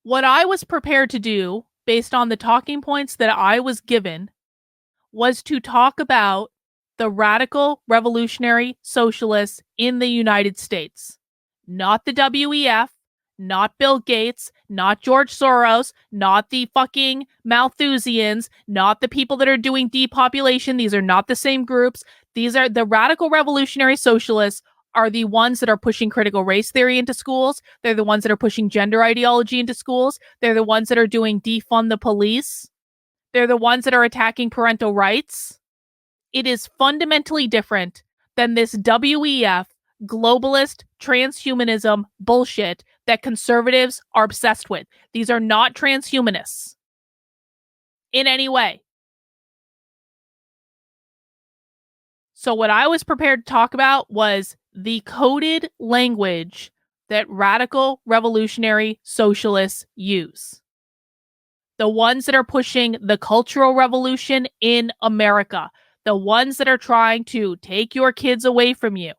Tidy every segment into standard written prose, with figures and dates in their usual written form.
What I was prepared to do, based on the talking points that I was given, was to talk about the radical revolutionary socialists in the United States. Not the WEF, not Bill Gates, not George Soros, not the fucking Malthusians, not the people that are doing depopulation. These are not the same groups. These are the radical revolutionary socialists are the ones that are pushing critical race theory into schools. They're the ones that are pushing gender ideology into schools. They're the ones that are doing defund the police. They're the ones that are attacking parental rights. It is fundamentally different than this WEF globalist transhumanism bullshit that conservatives are obsessed with. These are not transhumanists in any way. So what I was prepared to talk about was the coded language that radical revolutionary socialists use. The ones that are pushing the cultural revolution in America. The ones that are trying to take your kids away from you.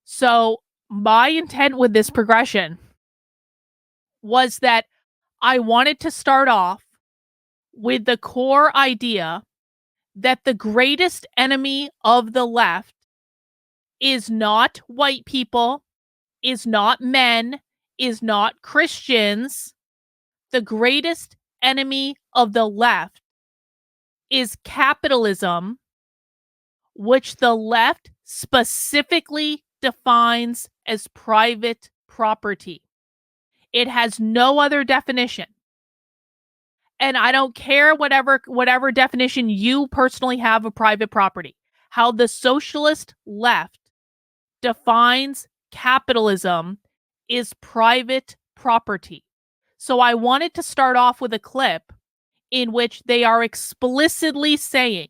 So my intent with this progression was that I wanted to start off with the core idea that the greatest enemy of the left is not white people, is not men, is not Christians. The greatest enemy of the left is capitalism, which the left specifically defines as private property. It has no other definition. And I don't care whatever definition you personally have of private property. How the socialist left defines capitalism is private property. So I wanted to start off with a clip in which they are explicitly saying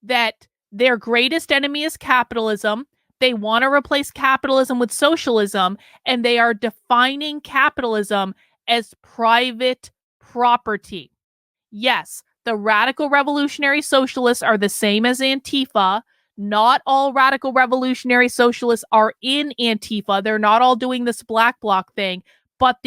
that their greatest enemy is capitalism. They want to replace capitalism with socialism, and they are defining capitalism as private property. Yes, the radical revolutionary socialists are the same as Antifa. Not all radical revolutionary socialists are in Antifa. They're not all doing this black bloc thing. But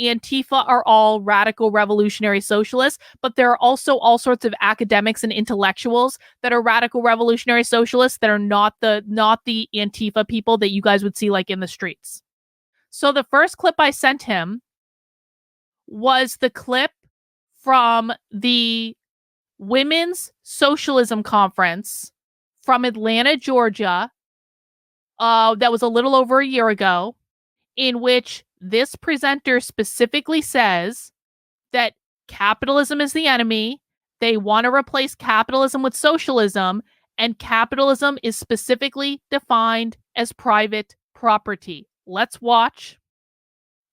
Antifa are all radical revolutionary socialists, but there are also all sorts of academics and intellectuals that are radical revolutionary socialists that are not the Antifa people that you guys would see like in the streets. So the first clip I sent him was the clip from the Women's Socialism Conference from Atlanta, Georgia, that was a little over a year ago, in which this presenter specifically says that capitalism is the enemy. They want to replace capitalism with socialism, and capitalism is specifically defined as private property. Let's watch.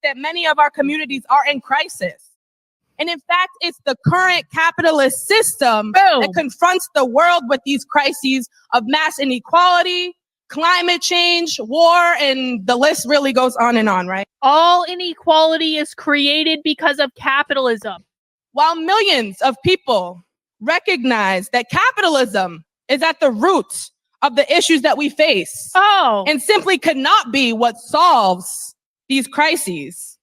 That many of our communities are in crisis. And in fact, it's the current capitalist system that confronts the world with these crises of mass inequality, climate change, war, and the list really goes on and on, right? All inequality is created because of capitalism. While millions of people recognize that capitalism is at the root of the issues that we face, and simply could not be what solves these crises.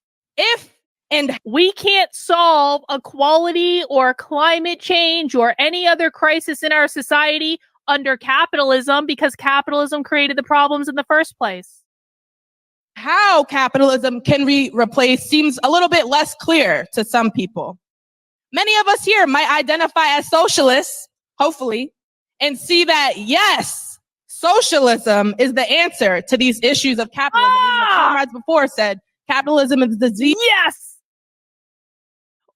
We can't solve equality or climate change or any other crisis in our society under capitalism because capitalism created the problems in the first place. How capitalism can be replaced seems a little bit less clear to some people. Many of us here might identify as socialists, hopefully, and see that, yes, socialism is the answer to these issues of capitalism. My comrades before said, capitalism is the disease. Yes!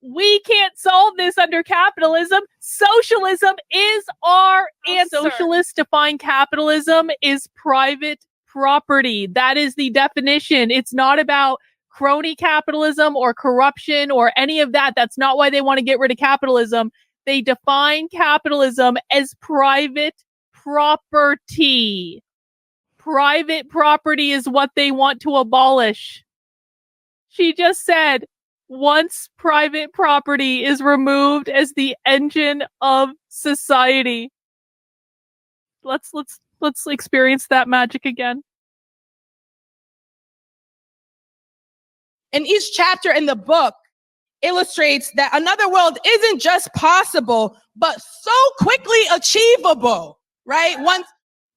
We can't solve this under capitalism. Socialism is our answer. Socialists define capitalism as private property. That is the definition. It's not about crony capitalism or corruption or any of that. That's not why they want to get rid of capitalism. They define capitalism as private property. Private property is what they want to abolish. She just said, once private property is removed as the engine of society. Let's experience that magic again. And each chapter in the book illustrates that another world isn't just possible, but so quickly achievable, right?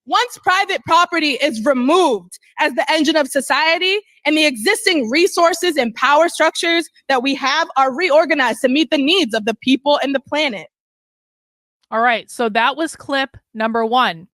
Once private property is removed as the engine of society and the existing resources and power structures that we have are reorganized to meet the needs of the people and the planet. All right, so that was clip number 1,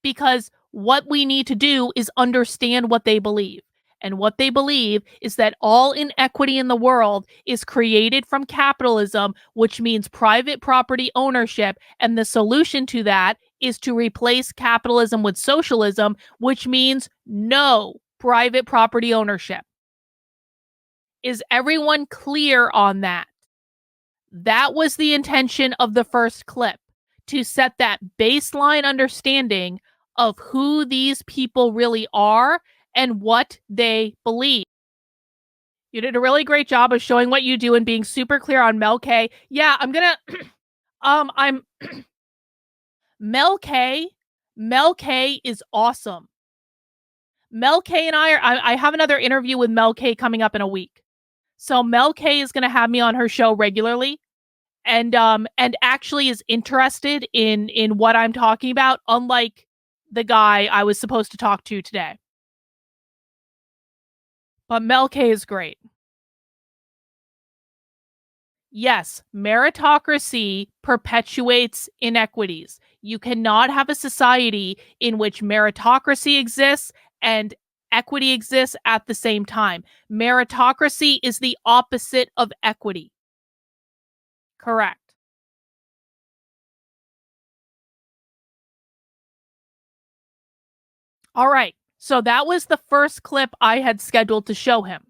because what we need to do is understand what they believe. And what they believe is that all inequity in the world is created from capitalism, which means private property ownership. And the solution to that is to replace capitalism with socialism, which means no private property ownership. Is everyone clear on that? That was the intention of the first clip, to set that baseline understanding of who these people really are and what they believe. You did a really great job of showing what you do and being super clear on Mel K. Yeah, I'm gonna I'm Mel K. Mel K is awesome. Mel K and I have another interview with Mel K coming up in a week. So Mel K is gonna have me on her show regularly. And actually is interested in what I'm talking about, unlike the guy I was supposed to talk to today. But Mel K is great. Yes, meritocracy perpetuates inequities. You cannot have a society in which meritocracy exists and equity exists at the same time. Meritocracy is the opposite of equity. Correct. All right. So that was the first clip I had scheduled to show him.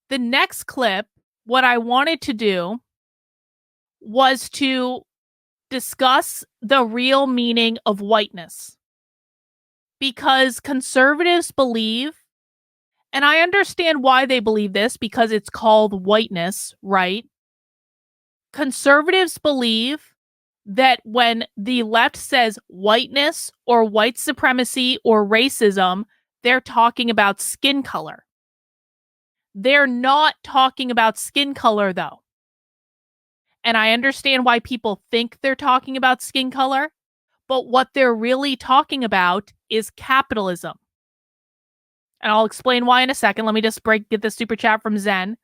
The next clip, what I wanted to do was to discuss the real meaning of whiteness. Because conservatives believe, and I understand why they believe this because it's called whiteness, right? Conservatives believe that when the left says whiteness or white supremacy or racism, they're talking about skin color. They're not talking about skin color, though. And I understand why people think they're talking about skin color, but what they're really talking about is capitalism. And I'll explain why in a second. Let me just get the super chat from Zen.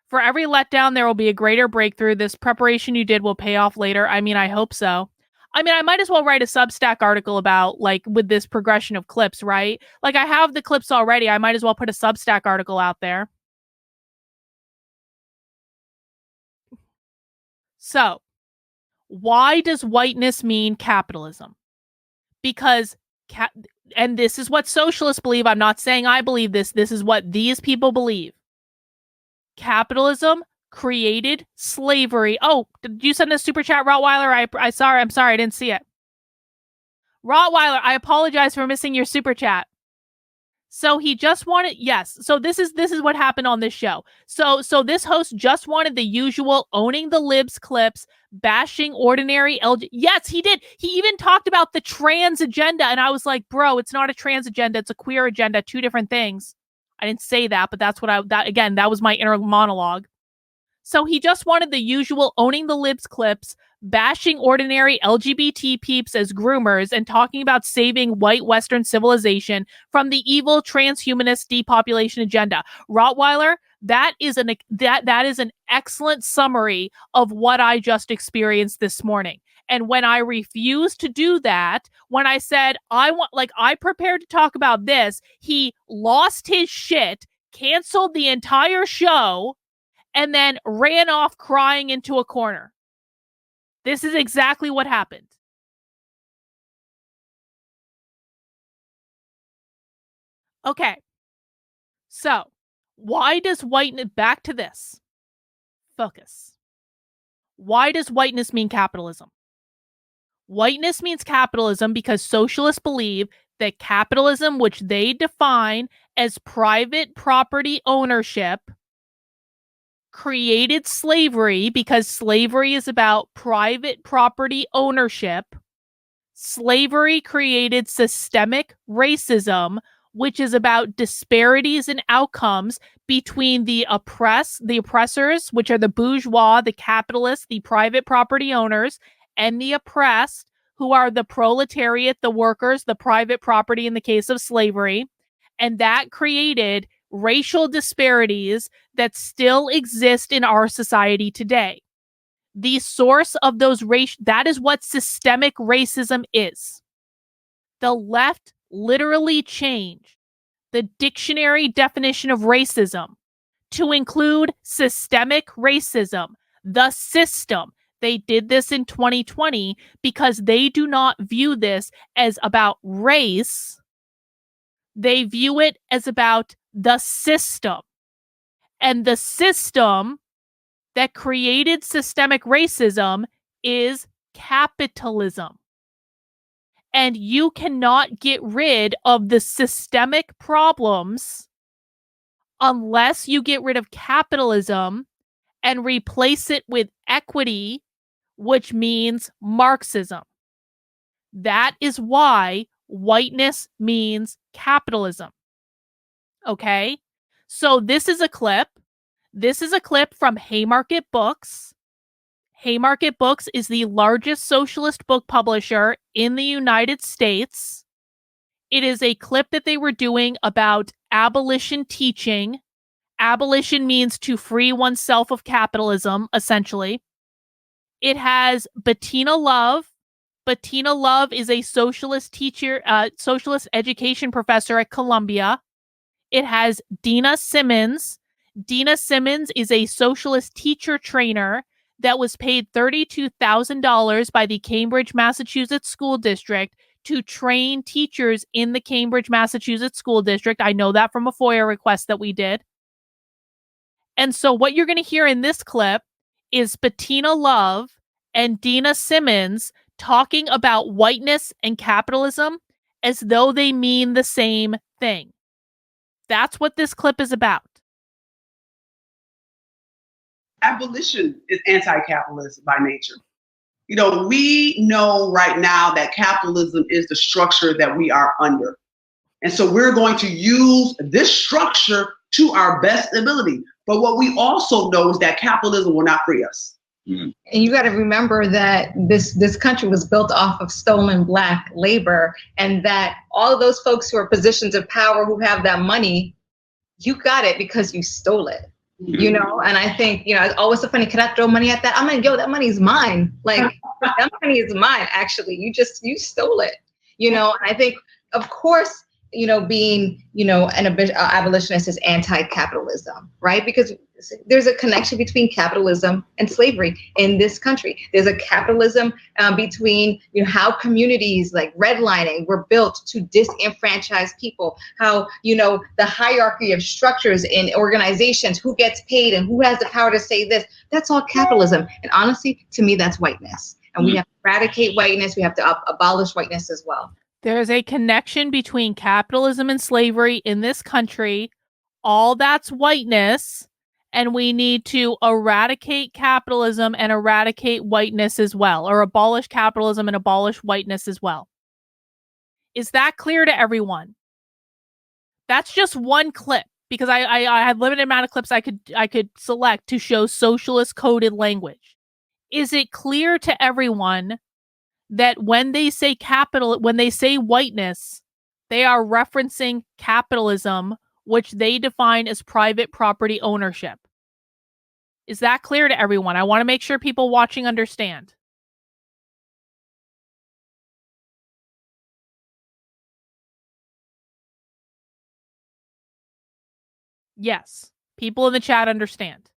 For every letdown, there will be a greater breakthrough. This preparation you did will pay off later. I mean, I hope so. I mean, I might as well write a Substack article about, like, with this progression of clips, right? Like, I have the clips already. I might as well put a Substack article out there. So, why does whiteness mean capitalism? Because, and this is what socialists believe. I'm not saying I believe this. This is what these people believe. Capitalism created slavery. Oh, did you send a super chat, Rottweiler? I'm sorry, I didn't see it. Rottweiler, I apologize for missing your super chat. So he just wanted, yes. So this is what happened on this show. So this host just wanted the usual owning the libs clips, bashing ordinary LG. Yes, he did. He even talked about the trans agenda, and I was like, bro, it's not a trans agenda, it's a queer agenda, two different things. I didn't say that, but that's what that was my inner monologue. So he just wanted the usual owning the libs clips, bashing ordinary LGBT peeps as groomers, and talking about saving white Western civilization from the evil transhumanist depopulation agenda. Rottweiler, that is an excellent summary of what I just experienced this morning. And when I refused to do that, when I said I prepared to talk about this, he lost his shit, canceled the entire show, and then ran off crying into a corner. This is exactly what happened. Okay. So, why does whiteness, back to this. Focus. Why does whiteness mean capitalism? Whiteness means capitalism because socialists believe that capitalism, which they define as private property ownership, created slavery because slavery is about private property ownership. Slavery created systemic racism, which is about disparities in outcomes between the oppressors, which are the bourgeois, the capitalists, the private property owners, and the oppressed, who are the proletariat, the workers, the private property in the case of slavery. And that created racial disparities that still exist in our society today. The source of those that is what systemic racism is. The left literally changed the dictionary definition of racism to include systemic racism, the system. They did this in 2020 because they do not view this as about race. They view it as about the system. And the system that created systemic racism is capitalism. And you cannot get rid of the systemic problems unless you get rid of capitalism and replace it with equity, which means Marxism. That is why whiteness means capitalism. Okay? So this is a clip. This is a clip from Haymarket Books. Haymarket Books is the largest socialist book publisher in the United States. It is a clip that they were doing about abolition teaching. Abolition means to free oneself of capitalism, essentially. It has Bettina Love. Bettina Love is a socialist teacher, socialist education professor at Columbia. It has Dina Simmons. Dina Simmons is a socialist teacher trainer that was paid $32,000 by the Cambridge, Massachusetts School District to train teachers in the Cambridge, Massachusetts School District. I know that from a FOIA request that we did. And so what you're going to hear in this clip is Bettina Love and Dina Simmons talking about whiteness and capitalism as though they mean the same thing. That's what this clip is about. Abolition is anti-capitalist by nature. You know, we know right now that capitalism is the structure that we are under. And so we're going to use this structure to our best ability. But what we also know is that capitalism will not free us. Mm-hmm. And you got to remember that this country was built off of stolen Black labor, and that all of those folks who are positions of power who have that money, you got it because you stole it. You know, and I think, you know, it's always so funny. Can I throw money at that? I'm like, yo, that money's mine. Like, that money is mine, actually. You stole it, you know. And I think, of course, you know, being, you know, an abolitionist is anti-capitalism, right? Because there's a connection between capitalism and slavery in this country. There's a capitalism between, you know, how communities like redlining were built to disenfranchise people, how, you know, the hierarchy of structures in organizations, who gets paid and who has the power to say this, that's all capitalism. And honestly, to me, that's whiteness. And we have to eradicate whiteness. We have to abolish whiteness as well. There's a connection between capitalism and slavery in this country. All that's whiteness. And we need to eradicate capitalism and eradicate whiteness as well, or abolish capitalism and abolish whiteness as well. Is that clear to everyone? That's just one clip, because I had limited amount of clips I could select to show socialist coded language. Is it clear to everyone that when they say when they say whiteness, they are referencing capitalism, which they define as private property ownership? Is that clear to everyone? I want to make sure people watching understand. Yes, people in the chat understand.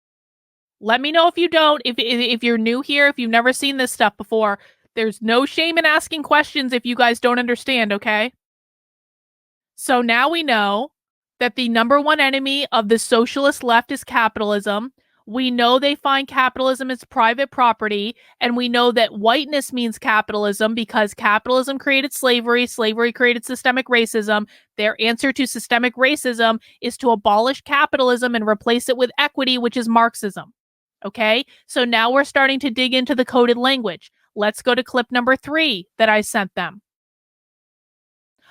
Let me know if you don't. If you're new here, if you've never seen this stuff before, there's no shame in asking questions if you guys don't understand, okay? So now we know that the number one enemy of the socialist left is capitalism. We know they find capitalism as private property, and we know that whiteness means capitalism because capitalism created slavery, slavery created systemic racism. Their answer to systemic racism is to abolish capitalism and replace it with equity, which is Marxism. Okay, so now we're starting to dig into the coded language. Let's go to clip number 3 that I sent them.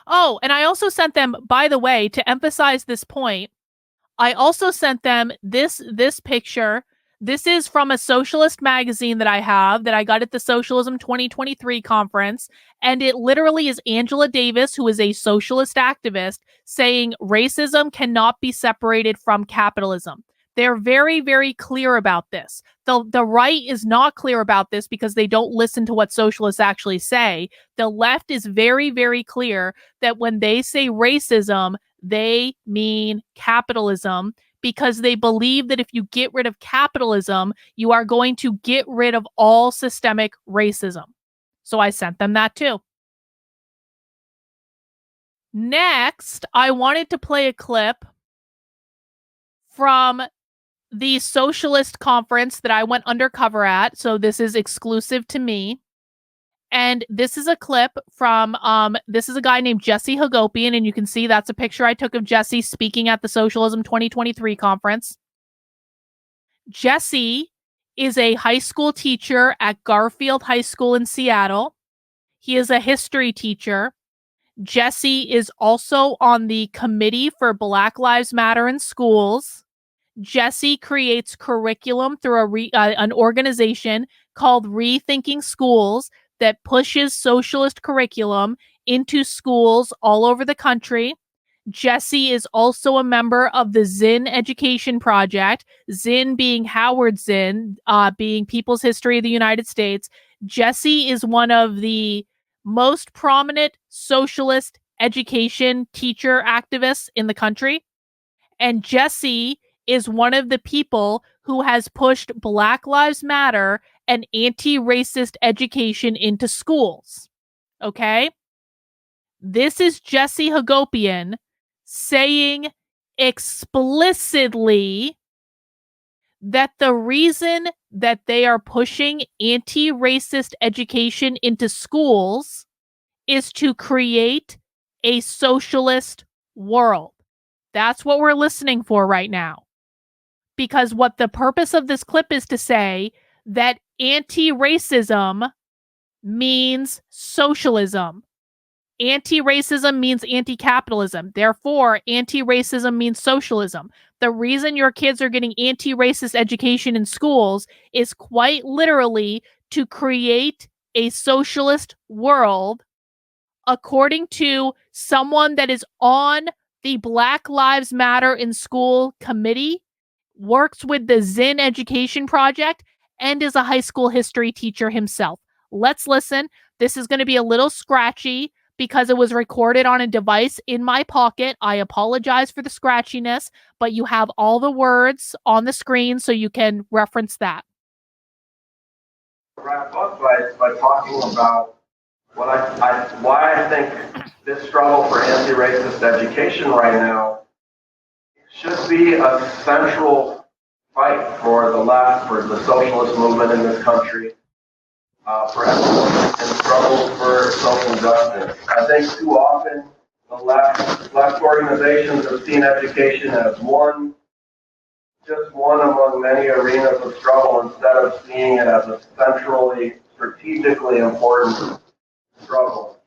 Oh, and I also sent them, by the way, to emphasize this point, I also sent them this picture. This is from a socialist magazine that I have that I got at the Socialism 2023 conference. And it literally is Angela Davis, who is a socialist activist, saying racism cannot be separated from capitalism. They're very, very clear about this. The right is not clear about this because they don't listen to what socialists actually say. The left is very, very clear that when they say racism, they mean capitalism, because they believe that if you get rid of capitalism, you are going to get rid of all systemic racism. So I sent them that too. Next, I wanted to play a clip from the Socialist conference that I went undercover at. So this is exclusive to me. And this is a clip from, this is a guy named Jesse Hagopian, and you can see that's a picture I took of Jesse speaking at the Socialism 2023 conference. Jesse is a high school teacher at Garfield High School in Seattle. He is a history teacher. Jesse is also on the Committee for Black Lives Matter in Schools. Jesse creates curriculum through an organization called Rethinking Schools that pushes socialist curriculum into schools all over the country. Jesse is also a member of the Zinn Education Project, Zinn being Howard Zinn, being People's History of the United States. Jesse is one of the most prominent socialist education teacher activists in the country. And Jesse is one of the people who has pushed Black Lives Matter and anti-racist education into schools. Okay? This is Jesse Hagopian saying explicitly that the reason that they are pushing anti-racist education into schools is to create a socialist world. That's what we're listening for right now. Because what the purpose of this clip is to say that anti-racism means socialism. Anti-racism means anti-capitalism. Therefore, anti-racism means socialism. The reason your kids are getting anti-racist education in schools is quite literally to create a socialist world, according to someone that is on the Black Lives Matter in School committee, works with the Zinn Education Project, and is a high school history teacher himself. Let's listen. This is going to be a little scratchy because it was recorded on a device in my pocket. I apologize for the scratchiness, but you have all the words on the screen so you can reference that. Wrap up by talking about why I think this struggle for anti-racist education right now should be a central fight for the left, for the socialist movement in this country, for everyone, and struggles for social justice. I think too often the left organizations have seen education as just one among many arenas of struggle, instead of seeing it as a centrally, strategically important struggle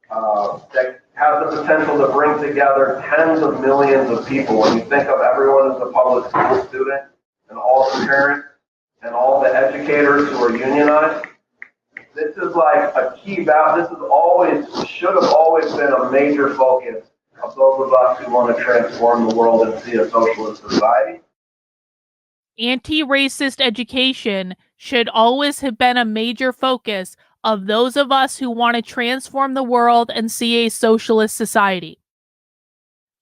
that has the potential to bring together tens of millions of people. When you think of everyone as a public school student, and all the parents, and all the educators who are unionized, this is like a key value. This should have always been a major focus of those of us who want to transform the world and see a socialist society. Anti-racist education should always have been a major focus of those of us who want to transform the world and see a socialist society.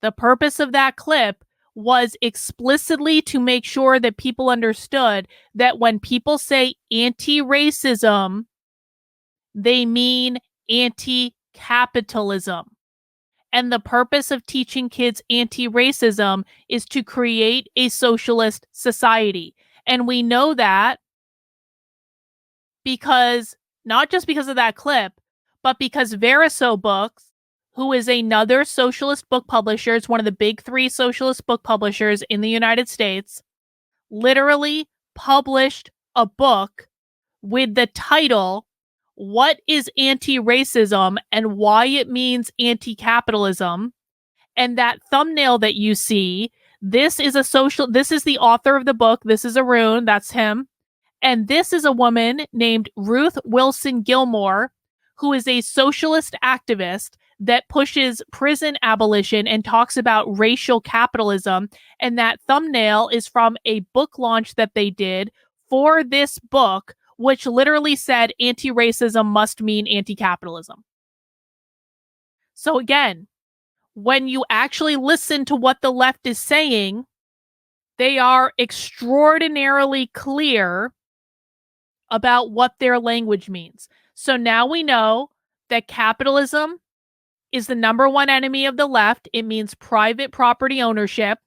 The purpose of that clip was explicitly to make sure that people understood that when people say anti-racism, they mean anti-capitalism. And the purpose of teaching kids anti-racism is to create a socialist society. And we know that because, not just because of that clip, but because Verso Books, who is another socialist book publisher, it's one of the big three socialist book publishers in the United States, literally published a book with the title, What is Anti-Racism and Why It Means Anti-Capitalism? And that thumbnail that you see, This is the author of the book. This is Arun. That's him. And this is a woman named Ruth Wilson Gilmore, who is a socialist activist that pushes prison abolition and talks about racial capitalism. And that thumbnail is from a book launch that they did for this book, which literally said anti-racism must mean anti-capitalism. So again, when you actually listen to what the left is saying, they are extraordinarily clear about what their language means. So now we know that capitalism is the number one enemy of the left. It means private property ownership.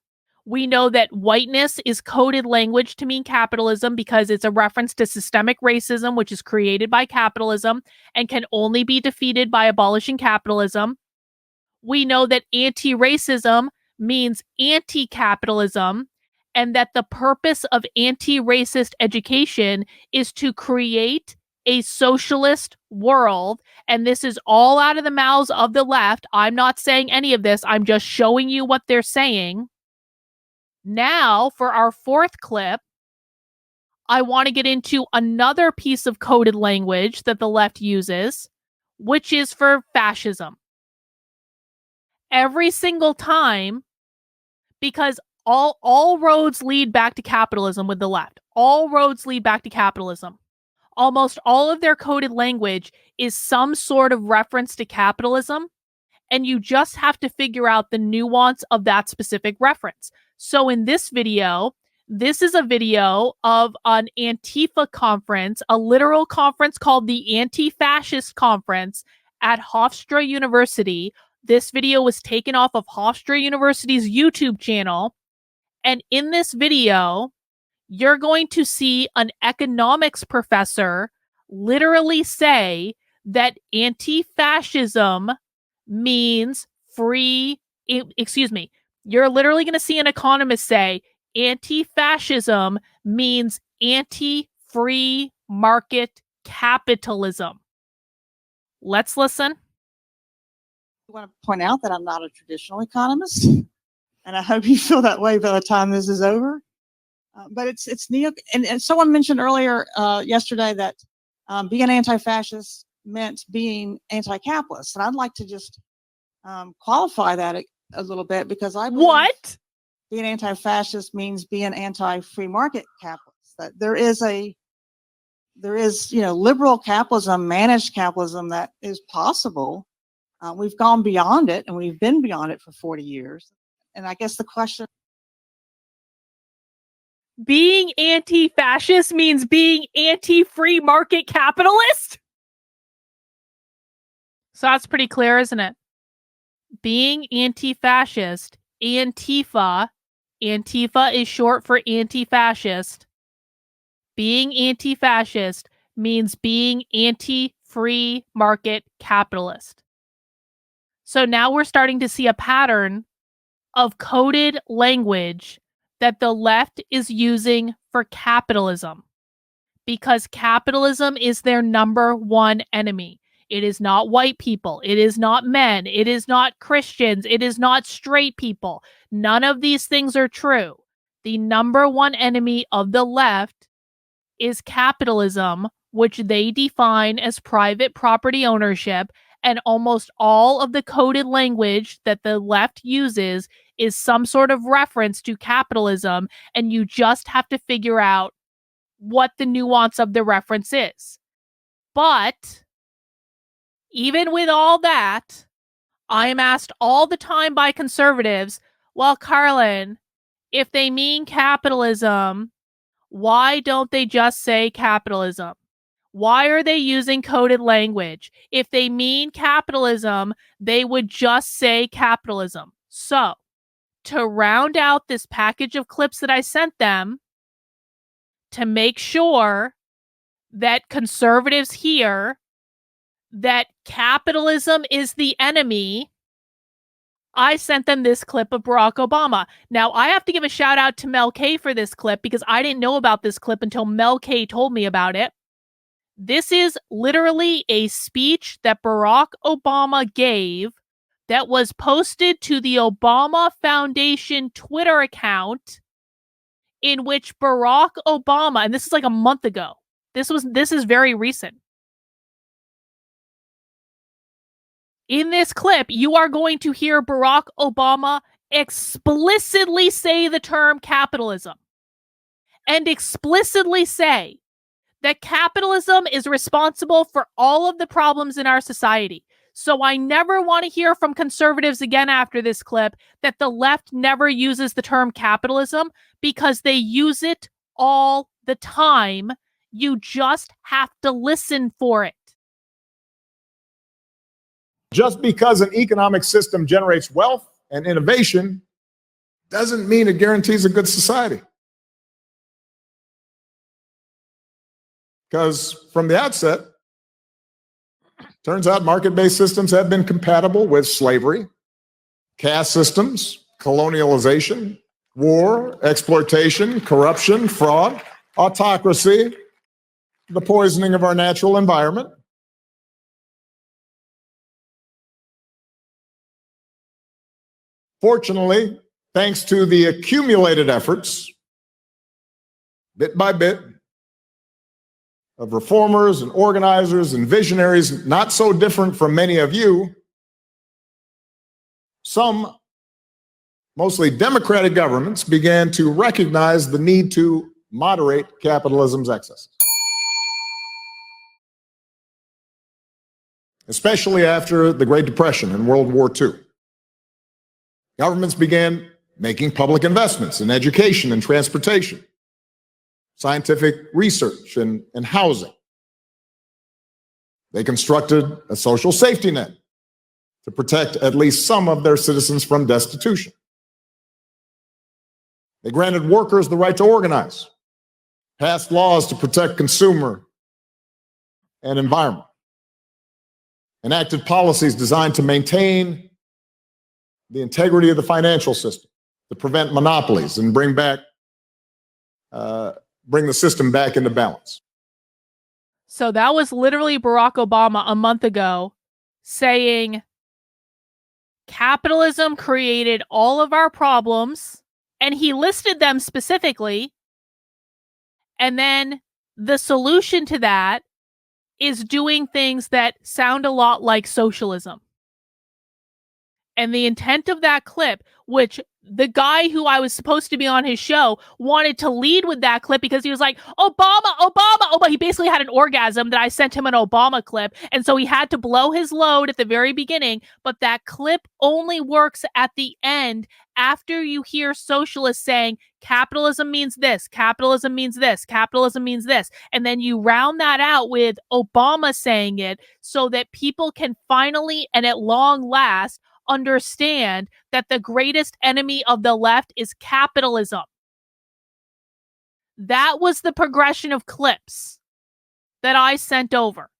We know that whiteness is coded language to mean capitalism because it's a reference to systemic racism, which is created by capitalism and can only be defeated by abolishing capitalism. We know that anti-racism means anti-capitalism, and that the purpose of anti-racist education is to create a socialist world. And this is all out of the mouths of the left. I'm not saying any of this. I'm just showing you what they're saying. Now, for our fourth clip, I want to get into another piece of coded language that the left uses, which is for fascism. Every single time, because all roads lead back to capitalism with the left. All roads lead back to capitalism. Almost all of their coded language is some sort of reference to capitalism, and you just have to figure out the nuance of that specific reference. So in this video, this is a video of an Antifa conference, a literal conference called the Anti-Fascist Conference at Hofstra University. This video was taken off of Hofstra University's YouTube channel. And in this video, you're going to see an economics professor literally say that anti-fascism means free. You're literally going to see an economist say anti-fascism means anti-free market capitalism. Let's listen. I want to point out that I'm not a traditional economist, and I hope you feel that way by the time this is over. But it's neo, and someone mentioned earlier yesterday that being anti-fascist meant being anti-capitalist, and I'd like to just qualify that a little bit, because I believe What? being anti-fascist means being anti-free market capitalist. That there is liberal capitalism, managed capitalism that is possible. We've gone beyond it, and we've been beyond it for 40 years. And I guess the question. Being anti-fascist means being anti-free market capitalist? So that's pretty clear, isn't it? Being anti-fascist, Antifa is short for anti-fascist. Being anti-fascist means being anti-free market capitalist. So now we're starting to see a pattern of coded language that the left is using for capitalism, because capitalism is their number one enemy. It is not white people. It is not men. It is not Christians. It is not straight people. None of these things are true. The number one enemy of the left is capitalism, which they define as private property ownership. And almost all of the coded language that the left uses is some sort of reference to capitalism, and you just have to figure out what the nuance of the reference is. But even with all that, I am asked all the time by conservatives, well, Carlin, if they mean capitalism, why don't they just say capitalism? Why are they using coded language? If they mean capitalism, they would just say capitalism. So, to round out this package of clips that I sent them, to make sure that conservatives hear that capitalism is the enemy, I sent them this clip of Barack Obama. Now, I have to give a shout out to Mel K for this clip, because I didn't know about this clip until Mel K told me about it. This is literally a speech that Barack Obama gave that was posted to the Obama Foundation Twitter account, in which Barack Obama, and this is like a month ago, this is very recent. In this clip, you are going to hear Barack Obama explicitly say the term capitalism and explicitly say that capitalism is responsible for all of the problems in our society. So I never want to hear from conservatives again after this clip that the left never uses the term capitalism, because they use it all the time. You just have to listen for it. Just because an economic system generates wealth and innovation doesn't mean it guarantees a good society. Because from the outset, turns out market-based systems have been compatible with slavery, caste systems, colonialization, war, exploitation, corruption, fraud, autocracy, the poisoning of our natural environment. Fortunately, thanks to the accumulated efforts, bit by bit, of reformers and organizers and visionaries, not so different from many of you, some, mostly democratic governments, began to recognize the need to moderate capitalism's excesses. Especially after the Great Depression and World War II. Governments began making public investments in education and transportation, scientific research and housing. They constructed a social safety net to protect at least some of their citizens from destitution. They granted workers the right to organize, passed laws to protect consumer and environment, enacted policies designed to maintain the integrity of the financial system, to prevent monopolies and bring the system back into balance. So that was literally Barack Obama a month ago saying capitalism created all of our problems, and he listed them specifically. And then the solution to that is doing things that sound a lot like socialism. And the intent of that clip, which the guy who I was supposed to be on his show wanted to lead with that clip because he was like, Obama. He basically had an orgasm that I sent him an Obama clip. And so he had to blow his load at the very beginning. But that clip only works at the end after you hear socialists saying capitalism means this, capitalism means this, capitalism means this. And then you round that out with Obama saying it so that people can finally and at long last understand that the greatest enemy of the left is capitalism. That was the progression of clips that I sent over.